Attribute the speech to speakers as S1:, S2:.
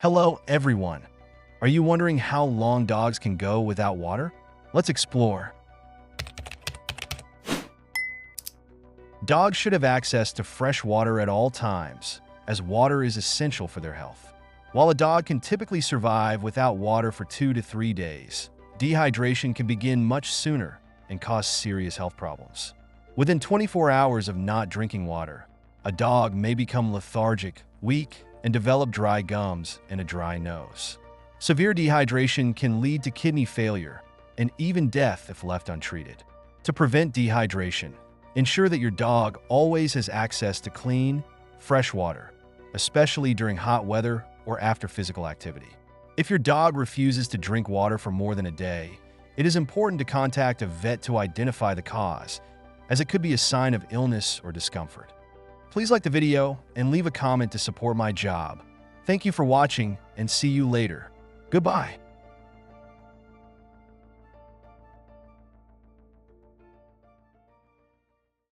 S1: Hello, everyone. Are you wondering how long dogs can go without water? Let's explore. Dogs should have access to fresh water at all times, as water is essential for their health. While a dog can typically survive without water for 2 to 3 days, dehydration can begin much sooner and cause serious health problems. Within 24 hours of not drinking water, a dog may become lethargic, weak, and develop dry gums and a dry nose. Severe dehydration can lead to kidney failure and even death if left untreated. To prevent dehydration, ensure that your dog always has access to clean, fresh water, especially during hot weather or after physical activity. If your dog refuses to drink water for more than a day, it is important to contact a vet to identify the cause, as it could be a sign of illness or discomfort. Please like the video and leave a comment to support my job. Thank you for watching and see you later. Goodbye.